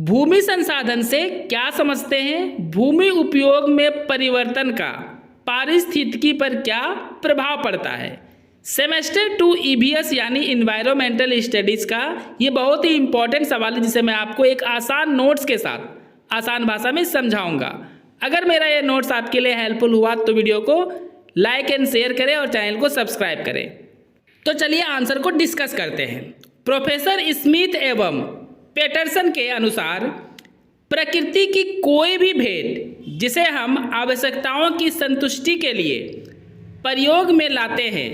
भूमि संसाधन से क्या समझते हैं? भूमि उपयोग में परिवर्तन का पारिस्थितिकी पर क्या प्रभाव पड़ता है? सेमेस्टर 2 ईवीएस यानी इन्वायरमेंटल स्टडीज़ का ये बहुत ही इंपॉर्टेंट सवाल है, जिसे मैं आपको एक आसान नोट्स के साथ आसान भाषा में समझाऊंगा। अगर मेरा ये नोट्स आपके लिए हेल्पफुल हुआ तो वीडियो को लाइक एंड शेयर करें और चैनल को सब्सक्राइब करें। तो चलिए आंसर को डिस्कस करते हैं। प्रोफेसर स्मिथ एवं पेटरसन के अनुसार प्रकृति की कोई भी भेंट जिसे हम आवश्यकताओं की संतुष्टि के लिए प्रयोग में लाते हैं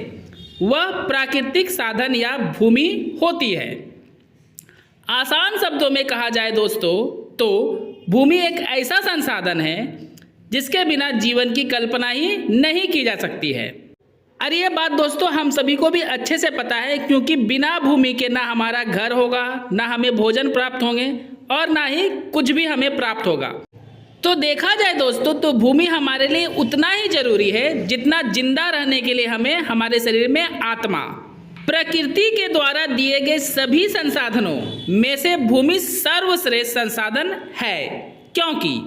वह प्राकृतिक साधन या भूमि होती है। आसान शब्दों में कहा जाए दोस्तों तो भूमि एक ऐसा संसाधन है जिसके बिना जीवन की कल्पना ही नहीं की जा सकती है। और ये बात दोस्तों हम सभी को भी अच्छे से पता है, क्योंकि बिना भूमि के ना हमारा घर होगा, ना हमें भोजन प्राप्त होंगे और ना ही कुछ भी हमें प्राप्त होगा। तो देखा जाए दोस्तों तो भूमि हमारे लिए उतना ही जरूरी है जितना जिंदा रहने के लिए हमें हमारे शरीर में आत्मा। प्रकृति के द्वारा दिए गए सभी संसाधनों में से भूमि सर्वश्रेष्ठ संसाधन है, क्योंकि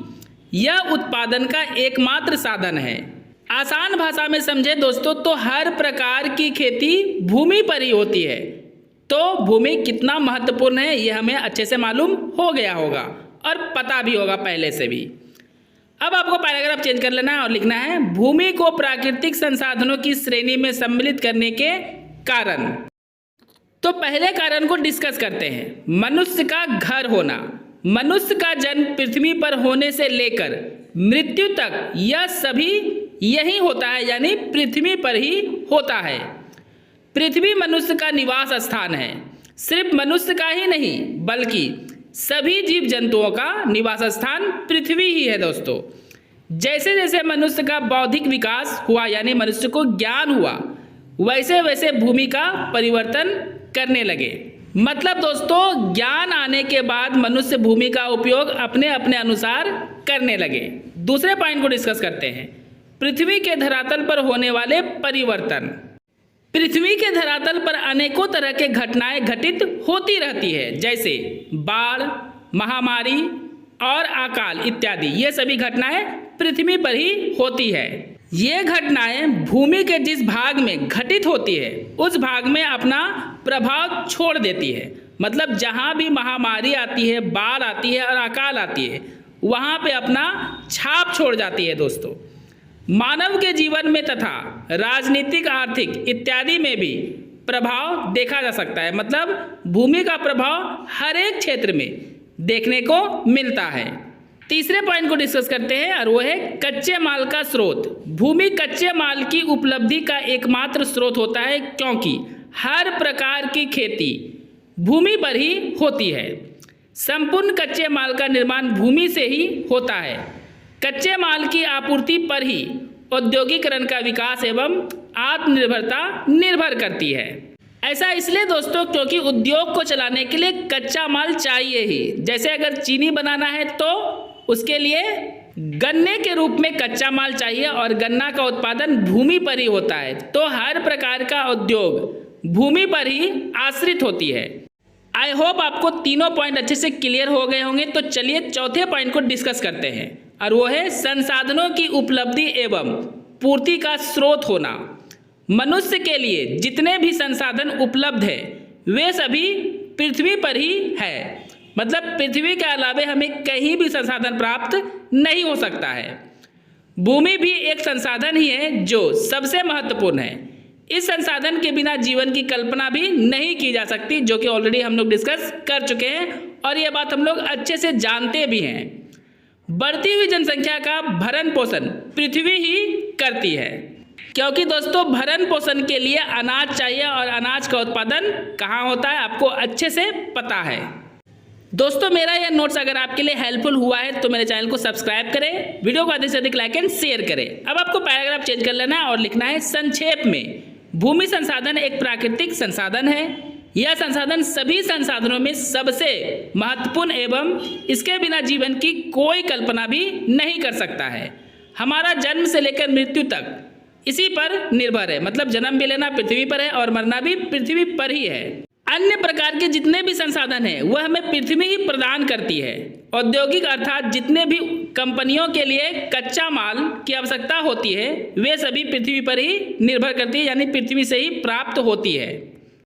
यह उत्पादन का एकमात्र साधन है। आसान भाषा में समझे दोस्तों तो हर प्रकार की खेती भूमि पर ही होती है। तो भूमि कितना महत्वपूर्ण है ये हमें अच्छे से मालूम हो गया होगा और पता भी होगा पहले से भी। अब आपको पैराग्राफ चेंज कर लेना है और लिखना है भूमि को प्राकृतिक संसाधनों की श्रेणी में सम्मिलित करने के कारण। तो पहले कारण को डिस्कस करते हैं। मनुष्य का घर होना। मनुष्य का जन्म पृथ्वी पर होने से लेकर मृत्यु तक यह सभी यही होता है, यानी पृथ्वी पर ही होता है। पृथ्वी मनुष्य का निवास स्थान है। सिर्फ मनुष्य का ही नहीं बल्कि सभी जीव जंतुओं का निवास स्थान पृथ्वी ही है दोस्तों। जैसे जैसे मनुष्य का बौद्धिक विकास हुआ यानी मनुष्य को ज्ञान हुआ, वैसे वैसे भूमि का परिवर्तन करने लगे। मतलब दोस्तों ज्ञान आने के बाद मनुष्य भूमि का उपयोग अपने अपने अनुसार करने लगे। दूसरे पॉइंट को डिस्कस करते हैं। पृथ्वी के धरातल पर होने वाले परिवर्तन। पृथ्वी के धरातल पर अनेकों तरह के घटनाएं घटित होती रहती है, जैसे बाढ़, महामारी और अकाल इत्यादि। ये सभी घटनाएं पृथ्वी पर ही होती है। ये घटनाएं भूमि के जिस भाग में घटित होती है उस भाग में अपना प्रभाव छोड़ देती है। मतलब जहाँ भी महामारी आती है, बाढ़ आती है और अकाल आती है, वहाँ पे अपना छाप छोड़ जाती है दोस्तों। मानव के जीवन में तथा राजनीतिक, आर्थिक इत्यादि में भी प्रभाव देखा जा सकता है। मतलब भूमि का प्रभाव हर एक क्षेत्र में देखने को मिलता है। तीसरे पॉइंट को डिस्कस करते हैं और वो है कच्चे माल का स्रोत। भूमि कच्चे माल की उपलब्धि का एकमात्र स्रोत होता है, क्योंकि हर प्रकार की खेती भूमि पर ही होती है। संपूर्ण कच्चे माल का निर्माण भूमि से ही होता है। कच्चे माल की आपूर्ति पर ही औद्योगिकरण का विकास एवं आत्मनिर्भरता निर्भर करती है। ऐसा इसलिए दोस्तों क्योंकि उद्योग को चलाने के लिए कच्चा माल चाहिए ही। जैसे अगर चीनी बनाना है तो उसके लिए गन्ने के रूप में कच्चा माल चाहिए और गन्ना का उत्पादन भूमि पर ही होता है। तो हर प्रकार का उद्योग भूमि पर ही आश्रित होती है। आई होप आपको तीनों पॉइंट अच्छे से क्लियर हो गए होंगे। तो चलिए चौथे पॉइंट को डिस्कस करते हैं और वो है संसाधनों की उपलब्धि एवं पूर्ति का स्रोत होना। मनुष्य के लिए जितने भी संसाधन उपलब्ध है वे सभी पृथ्वी पर ही है। मतलब पृथ्वी के अलावे हमें कहीं भी संसाधन प्राप्त नहीं हो सकता है। भूमि भी एक संसाधन ही है जो सबसे महत्वपूर्ण है। इस संसाधन के बिना जीवन की कल्पना भी नहीं की जा सकती, जो कि ऑलरेडी हम लोग डिस्कस कर चुके हैं और ये बात हम लोग अच्छे से जानते भी हैं। बढ़ती हुई जनसंख्या का भरण पोषण पृथ्वी ही करती है, क्योंकि दोस्तों भरण पोषण के लिए अनाज चाहिए और अनाज का उत्पादन कहाँ होता है आपको अच्छे से पता है। दोस्तों मेरा यह नोट्स अगर आपके लिए हेल्पफुल हुआ है तो मेरे चैनल को सब्सक्राइब करें, वीडियो को अधिक से अधिक लाइक एंड शेयर करें। अब आपको पैराग्राफ चेंज कर लेना है और लिखना है संक्षेप में भूमि संसाधन एक प्राकृतिक संसाधन है। यह संसाधन सभी संसाधनों में सबसे महत्वपूर्ण एवं इसके बिना जीवन की कोई कल्पना भी नहीं कर सकता है। हमारा जन्म से लेकर मृत्यु तक इसी पर निर्भर है। मतलब जन्म भी लेना पृथ्वी पर है और मरना भी पृथ्वी पर ही है। अन्य प्रकार के जितने भी संसाधन हैं वह हमें पृथ्वी ही प्रदान करती है। औद्योगिक अर्थात जितने भी कंपनियों के लिए कच्चा माल की आवश्यकता होती है वे सभी पृथ्वी पर ही निर्भर करती है, यानी पृथ्वी से ही प्राप्त होती है।